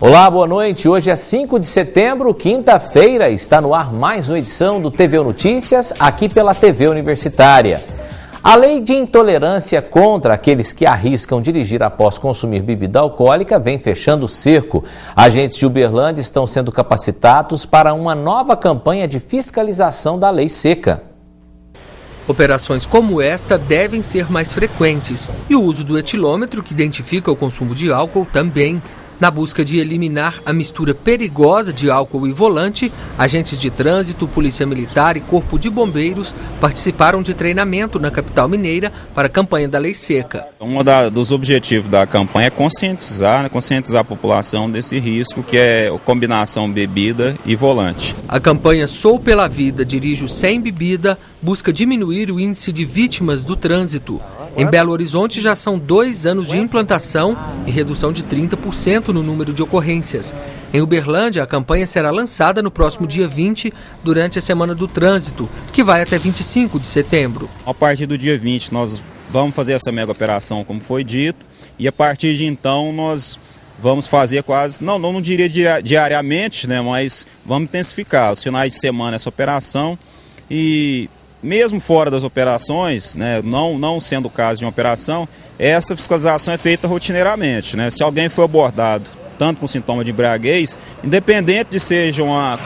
Olá, boa noite. Hoje é 5 de setembro, quinta-feira. Está no ar mais uma edição do TVU Notícias, aqui pela TV Universitária. A lei de intolerância contra aqueles que arriscam dirigir após consumir bebida alcoólica vem fechando o cerco. Agentes de Uberlândia estão sendo capacitados para uma nova campanha de fiscalização da lei seca. Operações como esta devem ser mais frequentes e o uso do etilômetro, que identifica o consumo de álcool, também. Na busca de eliminar a mistura perigosa de álcool e volante, agentes de trânsito, polícia militar e corpo de bombeiros participaram de treinamento na capital mineira para a campanha da Lei Seca. Um dos objetivos da campanha é conscientizar a população desse risco, que é a combinação bebida e volante. A campanha Sou pela Vida, Dirijo Sem Bebida busca diminuir o índice de vítimas do trânsito. Em Belo Horizonte já são 2 anos de implantação e redução de 30% no número de ocorrências. Em Uberlândia, a campanha será lançada no próximo dia 20, durante a Semana do Trânsito, que vai até 25 de setembro. A partir do dia 20, nós vamos fazer essa mega operação, como foi dito, e a partir de então nós vamos fazer quase, não diria diariamente, né, mas vamos intensificar os finais de semana essa operação. E mesmo fora das operações, né, não sendo o caso de uma operação, essa fiscalização é feita rotineiramente, né? Se alguém foi abordado tanto com sintoma de embriaguez, independente de seja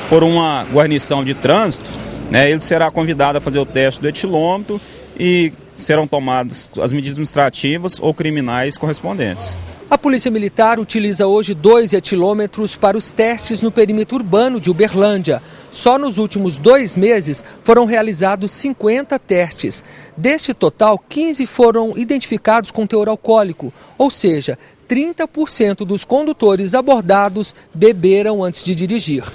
por uma guarnição de trânsito, né, ele será convidado a fazer o teste do etilômetro e serão tomadas as medidas administrativas ou criminais correspondentes. A Polícia Militar utiliza hoje 2 etilômetros para os testes no perímetro urbano de Uberlândia. Só nos últimos 2 meses foram realizados 50 testes. Deste total, 15 foram identificados com teor alcoólico, ou seja, 30% dos condutores abordados beberam antes de dirigir.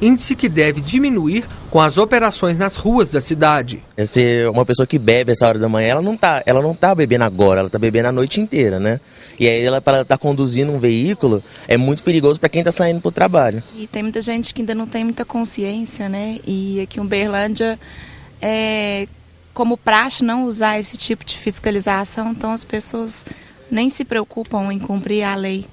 Índice que deve diminuir com as operações nas ruas da cidade. Uma pessoa que bebe essa hora da manhã, ela não tá bebendo agora, ela tá bebendo a noite inteira, né? E aí para ela estar conduzindo um veículo é muito perigoso para quem está saindo para o trabalho. E tem muita gente que ainda não tem muita consciência, né? E aqui em Uberlândia é como praxe não usar esse tipo de fiscalização, então as pessoas nem se preocupam em cumprir a lei.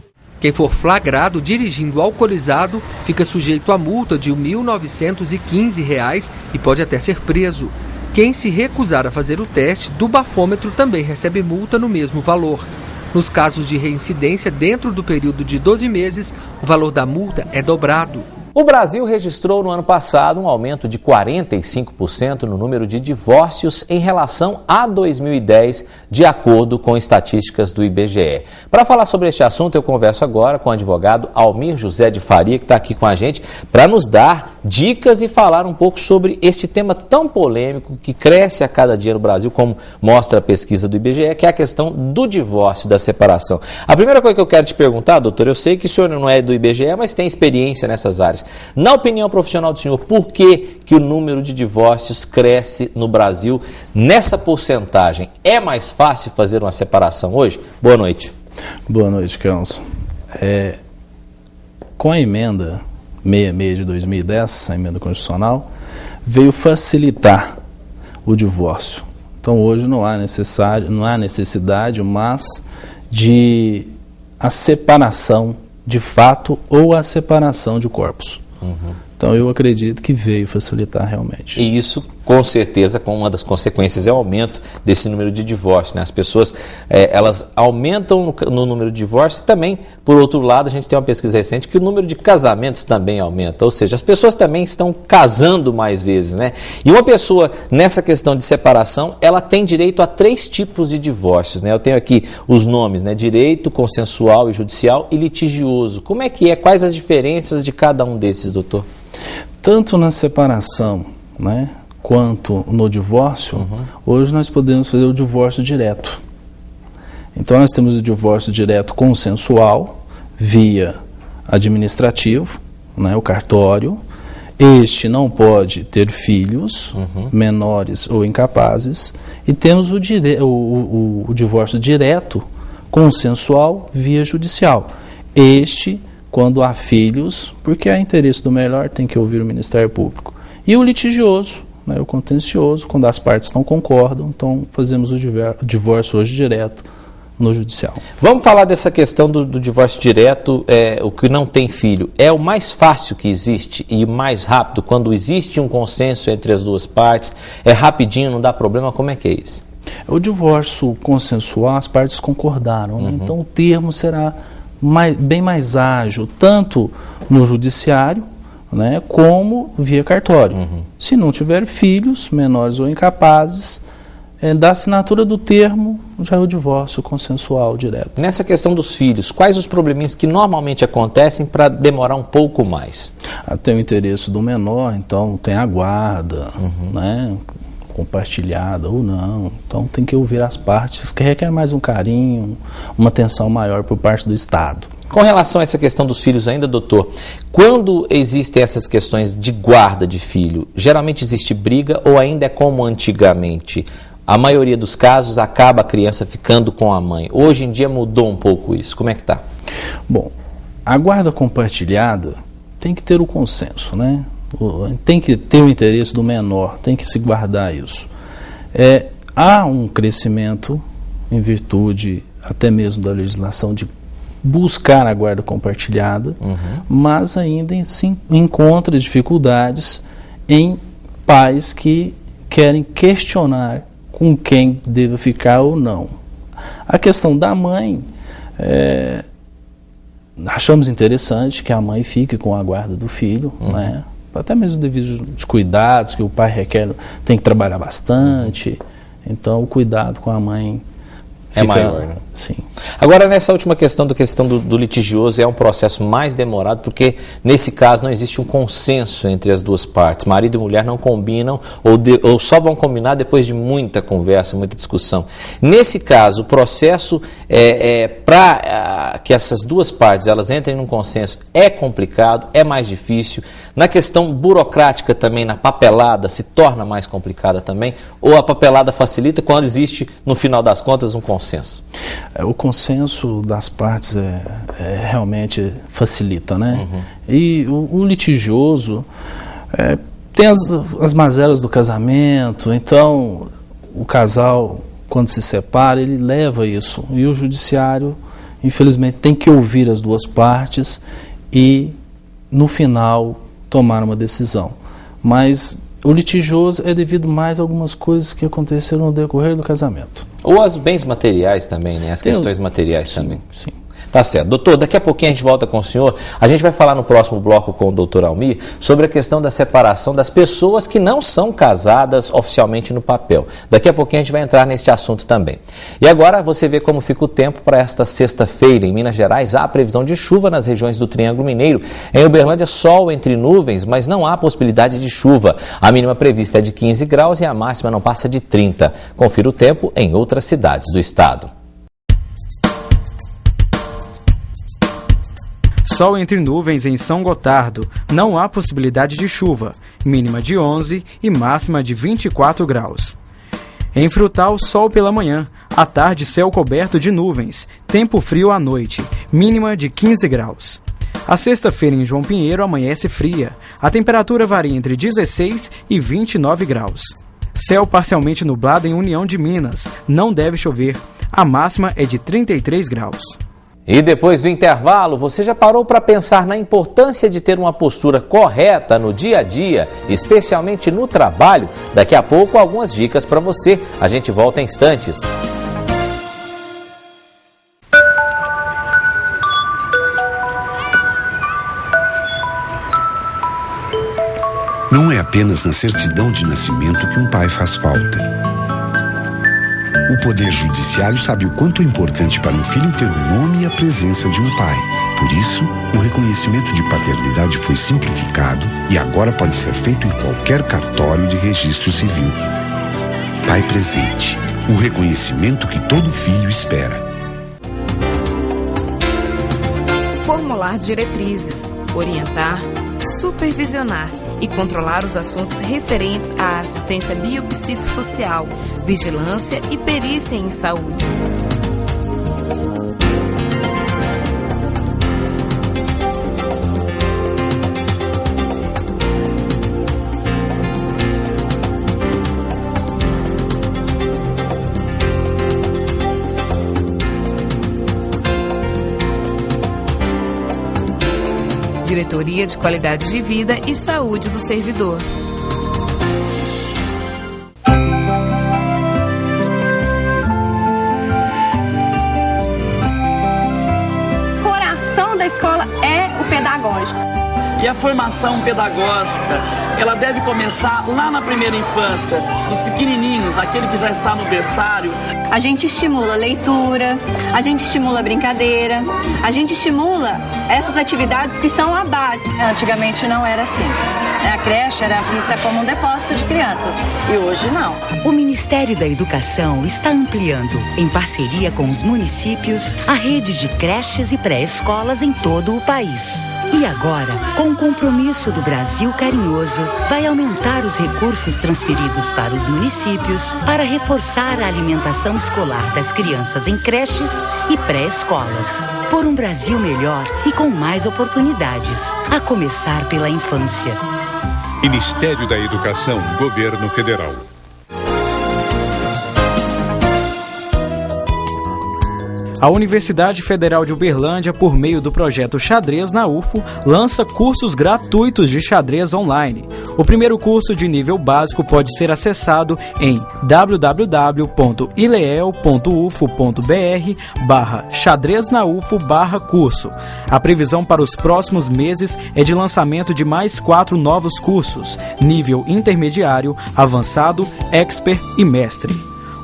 Quem for flagrado dirigindo alcoolizado fica sujeito a multa de R$ 1.915 e pode até ser preso. Quem se recusar a fazer o teste do bafômetro também recebe multa no mesmo valor. Nos casos de reincidência dentro do período de 12 meses, o valor da multa é dobrado. O Brasil registrou no ano passado um aumento de 45% no número de divórcios em relação a 2010, de acordo com estatísticas do IBGE. Para falar sobre este assunto, eu converso agora com o advogado Almir José de Faria, que está aqui com a gente, para nos dar dicas e falar um pouco sobre este tema tão polêmico que cresce a cada dia no Brasil, como mostra a pesquisa do IBGE, que é a questão do divórcio, da separação. A primeira coisa que eu quero te perguntar, doutor, eu sei que o senhor não é do IBGE, mas tem experiência nessas áreas. Na opinião profissional do senhor, por que o número de divórcios cresce no Brasil nessa porcentagem? É mais fácil fazer uma separação hoje? Boa noite. Boa noite, Kelson. Com a emenda 66 de 2010, a emenda constitucional, veio facilitar o divórcio. Então hoje não há necessidade, mas de a separação de fato ou a separação de corpos. Então eu acredito que veio facilitar realmente. E isso, com certeza, com uma das consequências é o aumento desse número de divórcios, né? As pessoas, elas aumentam no número de divórcios e também, por outro lado, a gente tem uma pesquisa recente que o número de casamentos também aumenta, ou seja, as pessoas também estão casando mais vezes, né? E uma pessoa, nessa questão de separação, ela tem direito a 3 tipos de divórcios, né? Eu tenho aqui os nomes, né? Direito, consensual e judicial e litigioso. Como é que é? Quais as diferenças de cada um desses, doutor? Tanto na separação, né, quanto no divórcio, hoje nós podemos fazer o divórcio direto. Então nós temos o divórcio direto consensual, via administrativo, né, o cartório. Este não pode ter filhos, menores ou incapazes. E temos o divórcio direto consensual via judicial. Este quando há filhos, porque há interesse do melhor, tem que ouvir o Ministério Público. E o litigioso, né, o contencioso, quando as partes não concordam, então fazemos o divórcio hoje direto no judicial. Vamos falar dessa questão do divórcio direto, o que não tem filho. É o mais fácil que existe e mais rápido, quando existe um consenso entre as duas partes, é rapidinho, não dá problema, como é que é isso? O divórcio consensual, as partes concordaram, né? Então o termo será bem mais ágil, tanto no judiciário, né, como via cartório. Se não tiver filhos, menores ou incapazes, da assinatura do termo, já é o divórcio consensual direto. Nessa questão dos filhos, quais os probleminhas que normalmente acontecem para demorar um pouco mais? Tem o interesse do menor, então tem a guarda, né, compartilhada ou não. Então tem que ouvir as partes, que requer mais um carinho, uma atenção maior por parte do Estado. Com relação a essa questão dos filhos ainda, doutor, quando existem essas questões de guarda de filho, geralmente existe briga ou ainda é como antigamente? A maioria dos casos acaba a criança ficando com a mãe. Hoje em dia mudou um pouco isso. Como é que está? Bom, a guarda compartilhada tem que ter o consenso, né? Tem que ter o interesse do menor, tem que se guardar isso. Há um crescimento em virtude até mesmo da legislação de buscar a guarda compartilhada, mas ainda se encontra dificuldades em pais que querem questionar com quem deve ficar ou não. A questão da mãe, achamos interessante que a mãe fique com a guarda do filho, né? Até mesmo devido aos cuidados que o pai requer, tem que trabalhar bastante, então o cuidado com a mãe é maior, né? Sim. Agora, nessa última questão do litigioso, é um processo mais demorado, porque nesse caso não existe um consenso entre as duas partes. Marido e mulher não combinam ou só vão combinar depois de muita conversa, muita discussão. Nesse caso, o processo para que essas duas partes elas entrem num consenso é complicado, é mais difícil. Na questão burocrática também, na papelada, se torna mais complicada também, ou a papelada facilita quando existe, no final das contas, um consenso? O consenso das partes realmente facilita, né? E o litigioso tem as mazelas do casamento, então o casal, quando se separa, ele leva isso. E o judiciário, infelizmente, tem que ouvir as duas partes e, no final, tomar uma decisão. Mas o litigioso é devido mais a algumas coisas que aconteceram no decorrer do casamento. Ou aos bens materiais também, né? As questões materiais também. Sim. Tá certo. Doutor, daqui a pouquinho a gente volta com o senhor. A gente vai falar no próximo bloco com o doutor Almir sobre a questão da separação das pessoas que não são casadas oficialmente no papel. Daqui a pouquinho a gente vai entrar neste assunto também. E agora você vê como fica o tempo para esta sexta-feira. Em Minas Gerais há previsão de chuva nas regiões do Triângulo Mineiro. Em Uberlândia, sol entre nuvens, mas não há possibilidade de chuva. A mínima prevista é de 15 graus e a máxima não passa de 30. Confira o tempo em outras cidades do estado. Sol entre nuvens em São Gotardo, não há possibilidade de chuva, mínima de 11 e máxima de 24 graus. Em Frutal, sol pela manhã, à tarde céu coberto de nuvens, tempo frio à noite, mínima de 15 graus. A sexta-feira em João Pinheiro amanhece fria, a temperatura varia entre 16 e 29 graus. Céu parcialmente nublado em União de Minas, não deve chover, a máxima é de 33 graus. E depois do intervalo, você já parou para pensar na importância de ter uma postura correta no dia a dia, especialmente no trabalho? Daqui a pouco, algumas dicas para você. A gente volta em instantes. Não é apenas na certidão de nascimento que um pai faz falta. O Poder Judiciário sabe o quanto é importante para um filho ter o nome e a presença de um pai. Por isso, o reconhecimento de paternidade foi simplificado e agora pode ser feito em qualquer cartório de registro civil. Pai presente, o reconhecimento que todo filho espera. Formular diretrizes, orientar, supervisionar e controlar os assuntos referentes à assistência biopsicossocial, vigilância e perícia em saúde. Diretoria de Qualidade de Vida e Saúde do Servidor. O coração da escola é o pedagógico. E a formação pedagógica, ela deve começar lá na primeira infância, dos pequenininhos, aquele que já está no berçário. A gente estimula a leitura, a gente estimula a brincadeira, a gente estimula essas atividades que são a base. Antigamente não era assim. A creche era vista como um depósito de crianças e hoje não. O Ministério da Educação está ampliando, em parceria com os municípios, a rede de creches e pré-escolas em todo o país. E agora, com o compromisso do Brasil Carinhoso, vai aumentar os recursos transferidos para os municípios para reforçar a alimentação escolar das crianças em creches e pré-escolas. Por um Brasil melhor e com mais oportunidades, a começar pela infância. Ministério da Educação, Governo Federal. A Universidade Federal de Uberlândia, por meio do projeto Xadrez na UFO, lança cursos gratuitos de xadrez online. O primeiro curso de nível básico pode ser acessado em www.ileel.ufo.br/xadreznaufo/curso. A previsão para os próximos meses é de lançamento de mais 4 novos cursos, nível intermediário, avançado, expert e mestre.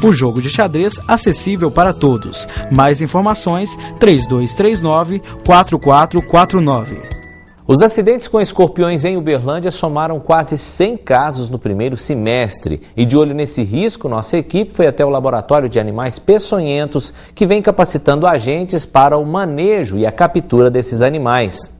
O jogo de xadrez acessível para todos. Mais informações, 3239-4449. Os acidentes com escorpiões em Uberlândia somaram quase 100 casos no primeiro semestre. E de olho nesse risco, nossa equipe foi até o Laboratório de Animais Peçonhentos, que vem capacitando agentes para o manejo e a captura desses animais.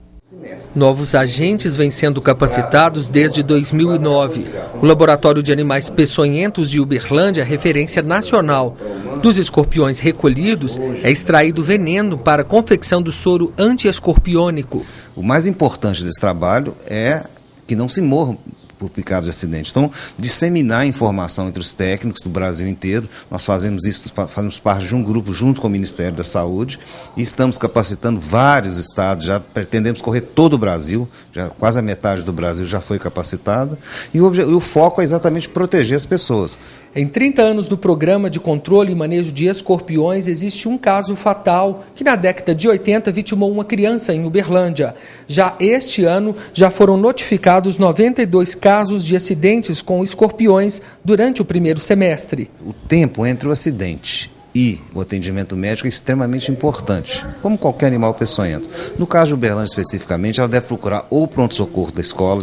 Novos agentes vêm sendo capacitados desde 2009. O Laboratório de Animais Peçonhentos de Uberlândia é referência nacional. Dos escorpiões recolhidos, é extraído veneno para a confecção do soro anti-escorpiônico. O mais importante desse trabalho é que não se morram por picada de acidente. Então, disseminar informação entre os técnicos do Brasil inteiro. Nós fazemos isso, fazemos parte de um grupo junto com o Ministério da Saúde e estamos capacitando vários estados, já pretendemos correr todo o Brasil, já quase a metade do Brasil já foi capacitada, e o foco é exatamente proteger as pessoas. Em 30 anos do Programa de Controle e Manejo de Escorpiões, existe um caso fatal que na década de 80 vitimou uma criança em Uberlândia. Já este ano, já foram notificados 92 casos de acidentes com escorpiões durante o primeiro semestre. O tempo entre o acidente e o atendimento médico é extremamente importante, como qualquer animal peçonhento. No caso de Uberlândia especificamente, ela deve procurar ou o pronto-socorro da escola,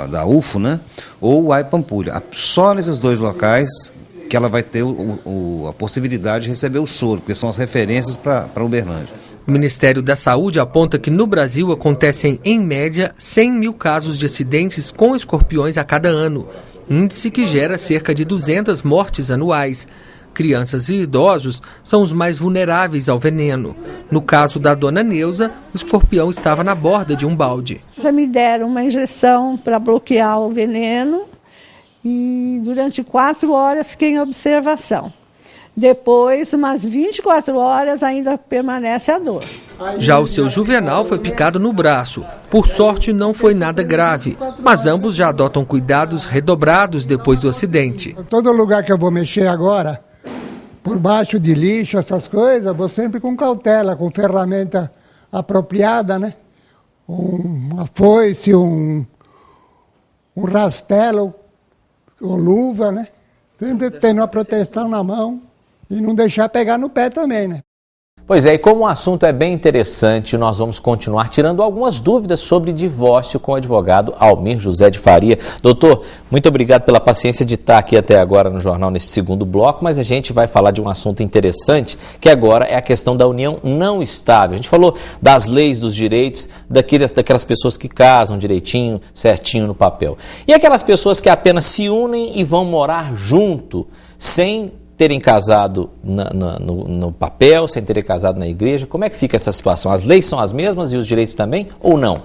da UFO, né? Ou o AI Pampulha. Só nesses dois locais que ela vai ter a possibilidade de receber o soro, porque são as referências para Uberlândia. O Ministério da Saúde aponta que no Brasil acontecem, em média, 100 mil casos de acidentes com escorpiões a cada ano, índice que gera cerca de 200 mortes anuais. Crianças e idosos são os mais vulneráveis ao veneno. No caso da dona Neuza, o escorpião estava na borda de um balde. Já me deram uma injeção para bloquear o veneno e durante 4 horas fiquei em observação. Depois, umas 24 horas, ainda permanece a dor. Já o seu Juvenal foi picado no braço. Por sorte, não foi nada grave, mas ambos já adotam cuidados redobrados depois do acidente. Todo lugar que eu vou mexer agora, por baixo de lixo, essas coisas, vou sempre com cautela, com ferramenta apropriada, né? Uma foice, um rastelo, ou luva, né? Sempre tendo uma proteção na mão e não deixar pegar no pé também, né? Pois é, e como o assunto é bem interessante, nós vamos continuar tirando algumas dúvidas sobre divórcio com o advogado Almir José de Faria. Doutor, muito obrigado pela paciência de estar aqui até agora no jornal, nesse segundo bloco, mas a gente vai falar de um assunto interessante, que agora é a questão da união não estável. A gente falou das leis, dos direitos, daquelas pessoas que casam direitinho, certinho no papel. E aquelas pessoas que apenas se unem e vão morar junto, sem terem casado no papel, sem terem casado na igreja. Como é que fica essa situação? As leis são as mesmas e os direitos também, ou não?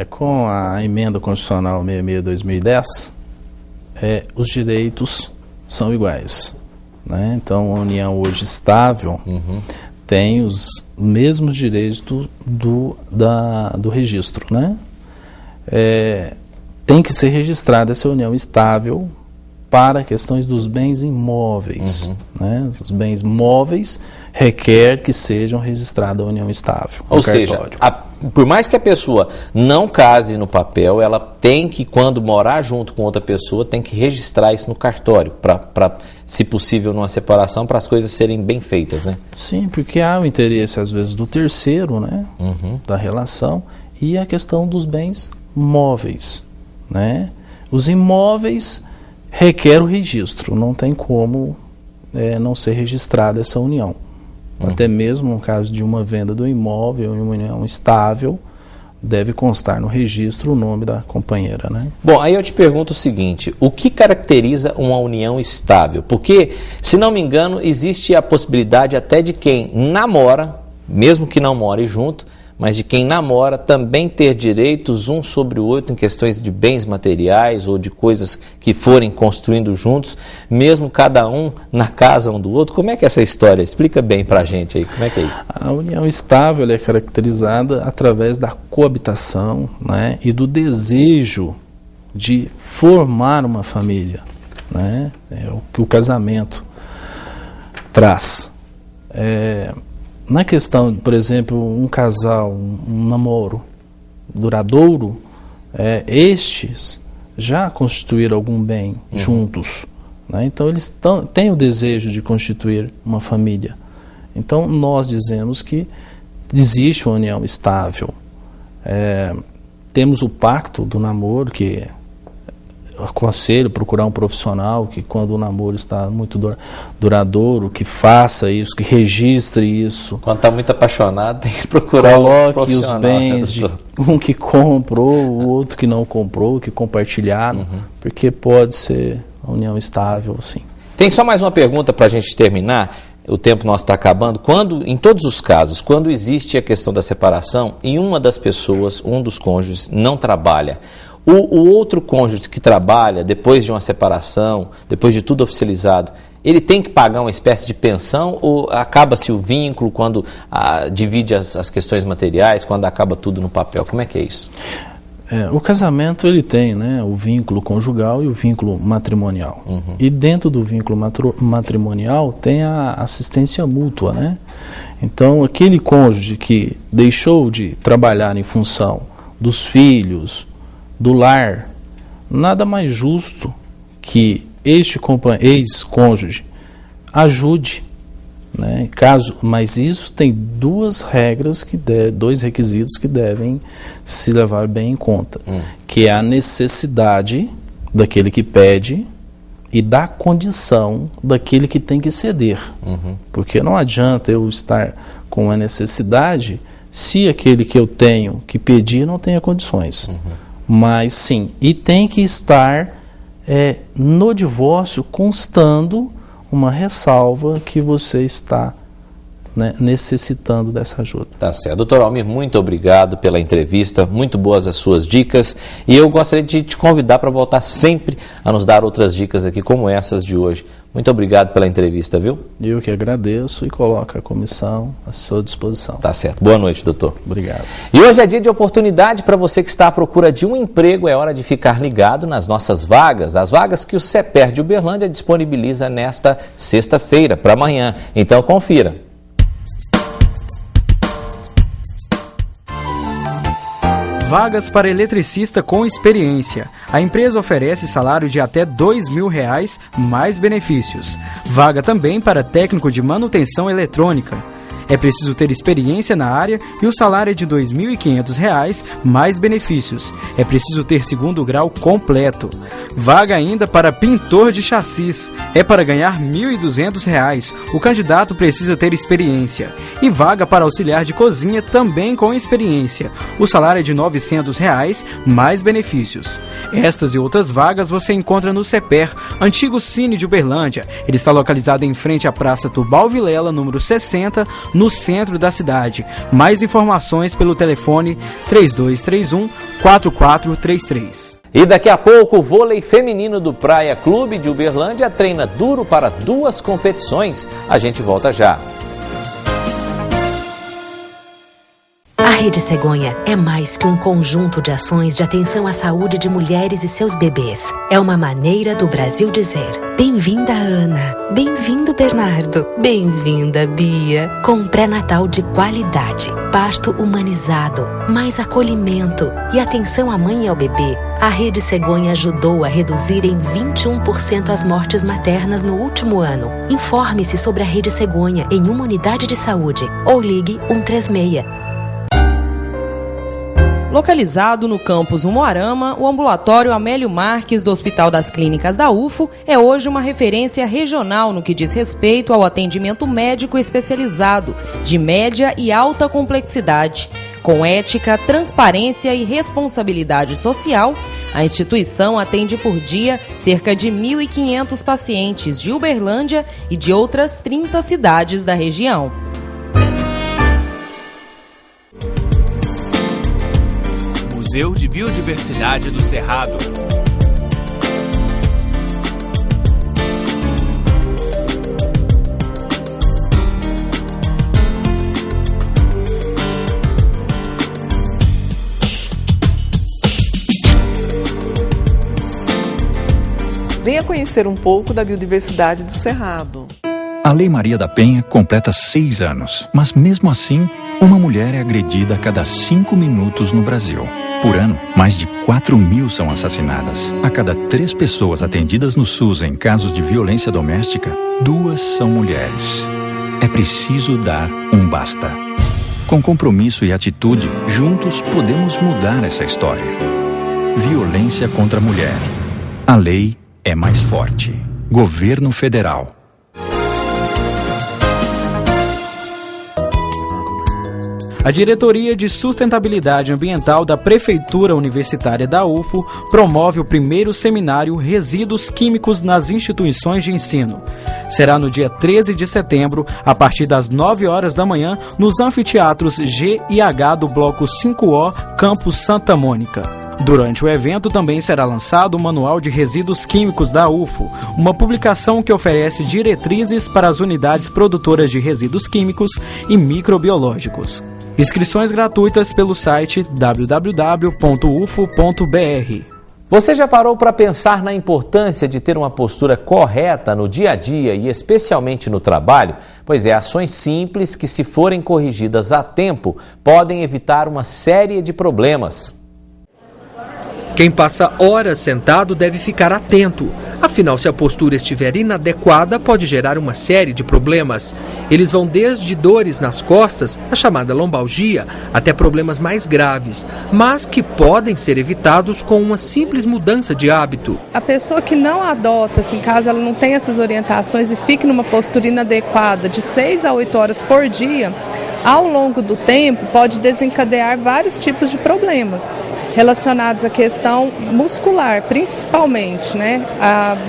Com a emenda constitucional 66/2010, os direitos são iguais, né? Então, a união hoje estável tem os mesmos direitos do registro, né? Tem que ser registrada essa união estável para questões dos bens imóveis. Né? Os bens móveis requer que sejam registrados a união estável. Ou seja, por mais que a pessoa não case no papel, ela tem que, quando morar junto com outra pessoa, tem que registrar isso no cartório, para, se possível, numa separação, para as coisas serem bem feitas, né? Sim, porque há o interesse, às vezes, do terceiro, né? Da relação, e a questão dos bens móveis, né? Os imóveis requer o registro, não tem como não ser registrada essa união. Até mesmo no caso de uma venda do imóvel em uma união estável, deve constar no registro o nome da companheira, né? Bom, aí eu te pergunto o seguinte, o que caracteriza uma união estável? Porque, se não me engano, existe a possibilidade até de quem namora, mesmo que não more junto, mas de quem namora também ter direitos um sobre o outro em questões de bens materiais ou de coisas que forem construindo juntos, mesmo cada um na casa um do outro. Como é que é essa história? Explica bem pra gente aí, como é que é isso? A união estável é caracterizada através da coabitação, né, e do desejo de formar uma família, né? É o que o casamento traz. Na questão, por exemplo, um casal, um namoro duradouro, estes já constituíram algum bem juntos, né? Então eles têm o desejo de constituir uma família. Então nós dizemos que existe uma união estável. Temos o pacto do namoro, que aconselho procurar um profissional que, quando o namoro está muito duradouro, que faça isso, que registre isso. Quando está muito apaixonado, tem que procurar um profissional. Os bens de um que comprou, o outro que não comprou, que compartilharam, porque pode ser a união estável, sim. Tem só mais uma pergunta para a gente terminar. O tempo nosso está acabando. Em todos os casos, quando existe a questão da separação e uma das pessoas, um dos cônjuges, não trabalha, o outro cônjuge que trabalha depois de uma separação, depois de tudo oficializado, ele tem que pagar uma espécie de pensão ou acaba-se o vínculo quando divide as questões materiais, quando acaba tudo no papel? Como é que é isso? O casamento ele tem, né, o vínculo conjugal e o vínculo matrimonial. E dentro do vínculo matrimonial tem a assistência mútua, né? Então aquele cônjuge que deixou de trabalhar em função dos filhos, do lar, nada mais justo que este ex-cônjuge ajude, né? Mas isso tem duas regras, dois requisitos que devem se levar bem em conta, que é a necessidade daquele que pede e da condição daquele que tem que ceder. Porque não adianta eu estar com a necessidade se aquele que eu tenho que pedir não tenha condições. Mas sim, e tem que estar no divórcio constando uma ressalva que você está, né, necessitando dessa ajuda. Tá certo. Doutor Almir, muito obrigado pela entrevista, muito boas as suas dicas, e eu gostaria de te convidar para voltar sempre a nos dar outras dicas aqui como essas de hoje. Muito obrigado pela entrevista, viu? Eu que agradeço e coloco a comissão à sua disposição. Tá certo. Boa noite, doutor. Obrigado. E hoje é dia de oportunidade para você que está à procura de um emprego. É hora de ficar ligado nas nossas vagas, as vagas que o CEPER de Uberlândia disponibiliza nesta sexta-feira para amanhã. Então confira. Vagas para eletricista com experiência. A empresa oferece salário de até R$2.000 mais benefícios. Vaga também para técnico de manutenção eletrônica. É preciso ter experiência na área e o salário é de R$2.500 mais benefícios. É preciso ter segundo grau completo. Vaga ainda para pintor de chassis. É para ganhar R$1.200. O candidato precisa ter experiência. E vaga para auxiliar de cozinha também com experiência. O salário é de R$900 mais benefícios. Estas e outras vagas você encontra no CEPER, antigo Cine de Uberlândia. Ele está localizado em frente à Praça Tubal Vilela, número 60, no centro da cidade. Mais informações pelo telefone 3231-4433. E daqui a pouco o vôlei feminino do Praia Clube de Uberlândia treina duro para 2 competições. A gente volta já. Rede Cegonha é mais que um conjunto de ações de atenção à saúde de mulheres e seus bebês. É uma maneira do Brasil dizer: bem-vinda, Ana. Bem-vindo, Bernardo. Bem-vinda, Bia. Com um pré-natal de qualidade, parto humanizado, mais acolhimento e atenção à mãe e ao bebê, a Rede Cegonha ajudou a reduzir em 21% as mortes maternas no último ano. Informe-se sobre a Rede Cegonha em uma unidade de saúde ou ligue 136. Localizado no campus Umuarama, o ambulatório Amélio Marques do Hospital das Clínicas da UFO é hoje uma referência regional no que diz respeito ao atendimento médico especializado, de média e alta complexidade. Com ética, transparência e responsabilidade social, a instituição atende por dia cerca de 1.500 pacientes de Uberlândia e de outras 30 cidades da região. Museu de Biodiversidade do Cerrado. Venha conhecer um pouco da biodiversidade do Cerrado. A Lei Maria da Penha completa 6 anos, mas mesmo assim, uma mulher é agredida a cada 5 minutos no Brasil. Por ano, mais de 4.000 são assassinadas. A cada 3 pessoas atendidas no SUS em casos de violência doméstica, 2 são mulheres. É preciso dar um basta. Com compromisso e atitude, juntos podemos mudar essa história. Violência contra a mulher. A lei é mais forte. Governo Federal. A Diretoria de Sustentabilidade Ambiental da Prefeitura Universitária da UFO promove o primeiro seminário Resíduos Químicos nas Instituições de Ensino. Será no dia 13 de setembro, a partir das 9 horas da manhã, nos anfiteatros G e H do Bloco 5O, Campus Santa Mônica. Durante o evento também será lançado o Manual de Resíduos Químicos da UFO, uma publicação que oferece diretrizes para as unidades produtoras de resíduos químicos e microbiológicos. Inscrições gratuitas pelo site www.ufo.br. Você já parou para pensar na importância de ter uma postura correta no dia a dia e especialmente no trabalho? Pois é, ações simples que, se forem corrigidas a tempo, podem evitar uma série de problemas. Quem passa horas sentado deve ficar atento. Afinal, se a postura estiver inadequada, pode gerar uma série de problemas. Eles vão desde dores nas costas, a chamada lombalgia, até problemas mais graves, mas que podem ser evitados com uma simples mudança de hábito. A pessoa que não adota, assim, caso ela não tenha essas orientações e fique numa postura inadequada de 6 a 8 horas por dia, ao longo do tempo pode desencadear vários tipos de problemas relacionados à questão muscular, principalmente, né?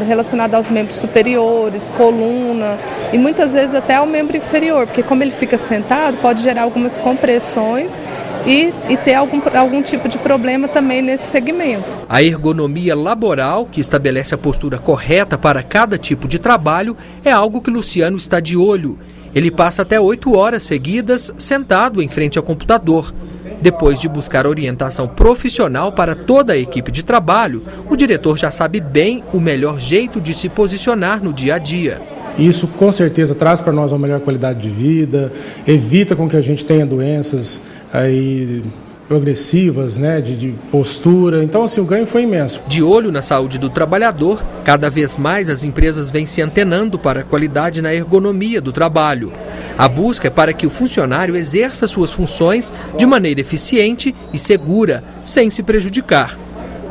Relacionado aos membros superiores, coluna e muitas vezes até ao membro inferior, porque como ele fica sentado, pode gerar algumas compressões e ter algum tipo de problema também nesse segmento. A ergonomia laboral, que estabelece a postura correta para cada tipo de trabalho, é algo que Luciano está de olho. Ele passa até 8 horas seguidas sentado em frente ao computador. Depois de buscar orientação profissional para toda a equipe de trabalho, o diretor já sabe bem o melhor jeito de se posicionar no dia a dia. Isso com certeza traz para nós uma melhor qualidade de vida, evita com que a gente tenha doenças aí progressivas, né, de postura. Então, assim, o ganho foi imenso. De olho na saúde do trabalhador, cada vez mais as empresas vêm se antenando para a qualidade na ergonomia do trabalho. A busca é para que o funcionário exerça suas funções de maneira eficiente e segura, sem se prejudicar.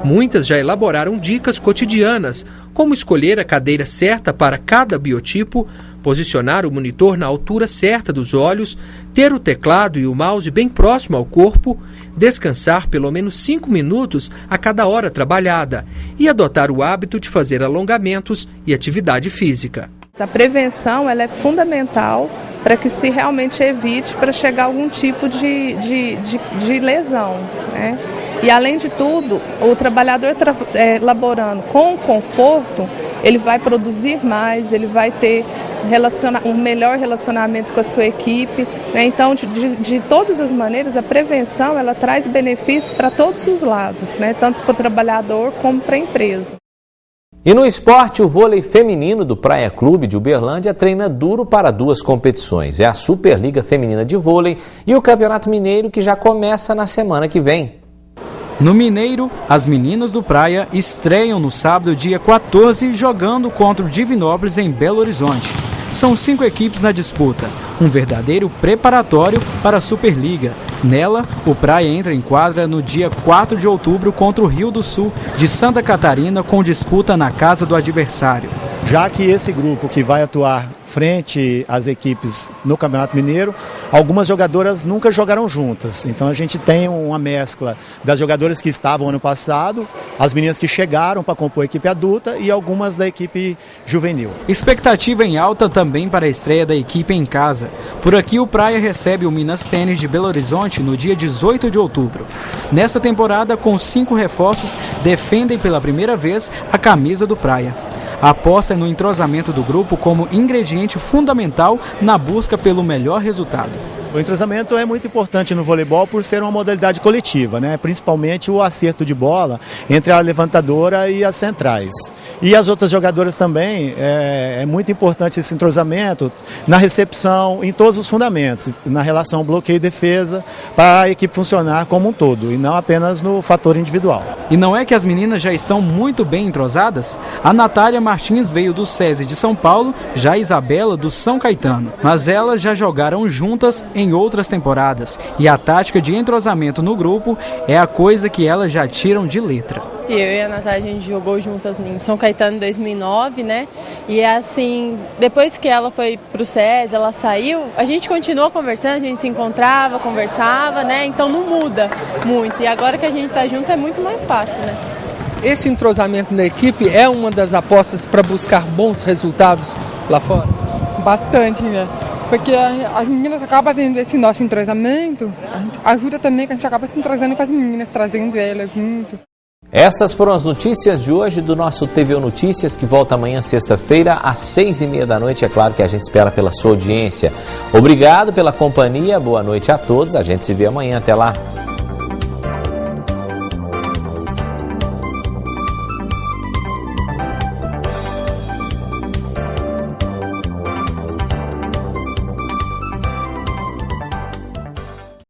Muitas já elaboraram dicas cotidianas, como escolher a cadeira certa para cada biotipo, posicionar o monitor na altura certa dos olhos, ter o teclado e o mouse bem próximo ao corpo, descansar pelo menos 5 minutos a cada hora trabalhada e adotar o hábito de fazer alongamentos e atividade física. A prevenção ela é fundamental para que se realmente evite para chegar a algum tipo de lesão, né? E além de tudo, o trabalhador laborando com conforto, ele vai produzir mais, ele vai ter um melhor relacionamento com a sua equipe, né? Então, de todas as maneiras, a prevenção ela traz benefícios para todos os lados, né? Tanto para o trabalhador como para a empresa. E no esporte, o vôlei feminino do Praia Clube de Uberlândia treina duro para 2 competições. É a Superliga Feminina de Vôlei e o Campeonato Mineiro, que já começa na semana que vem. No Mineiro, as meninas do Praia estreiam no sábado, dia 14, jogando contra o Divinópolis em Belo Horizonte. São 5 equipes na disputa, um verdadeiro preparatório para a Superliga. Nela, o Praia entra em quadra no dia 4 de outubro contra o Rio do Sul de Santa Catarina, com disputa na casa do adversário. Já que esse grupo que vai atuar frente às equipes no Campeonato Mineiro, algumas jogadoras nunca jogaram juntas. Então a gente tem uma mescla das jogadoras que estavam ano passado, as meninas que chegaram para compor a equipe adulta e algumas da equipe juvenil. Expectativa em alta também para a estreia da equipe em casa. Por aqui o Praia recebe o Minas Tênis de Belo Horizonte no dia 18 de outubro. Nessa temporada, com 5 reforços, defendem pela primeira vez a camisa do Praia. A aposta é no entrosamento do grupo como ingrediente fundamental na busca pelo melhor resultado. O entrosamento é muito importante no voleibol por ser uma modalidade coletiva, né? Principalmente o acerto de bola entre a levantadora e as centrais. E as outras jogadoras também, é muito importante esse entrosamento na recepção, em todos os fundamentos, na relação bloqueio e defesa, para a equipe funcionar como um todo, e não apenas no fator individual. E não é que as meninas já estão muito bem entrosadas? A Natália Martins veio do SESI de São Paulo, já a Isabela do São Caetano, mas elas já jogaram juntas em outras temporadas, e a tática de entrosamento no grupo é a coisa que elas já tiram de letra. Eu e a Natália, a gente jogou juntas em São Caetano em 2009, né? E assim, depois que ela foi pro SESI, ela saiu, a gente continuou conversando, a gente se encontrava, conversava, né? Então não muda muito. E agora que a gente tá junto é muito mais fácil, né? Esse entrosamento na equipe é uma das apostas para buscar bons resultados lá fora? Bastante, né? Porque as meninas acabam tendo esse nosso entrosamento, ajuda também que a gente acaba se entrosando com as meninas, trazendo elas junto. Estas foram as notícias de hoje do nosso TVU Notícias, que volta amanhã, sexta-feira, às 6h30 da noite. É claro que a gente espera pela sua audiência. Obrigado pela companhia, boa noite a todos. A gente se vê amanhã. Até lá.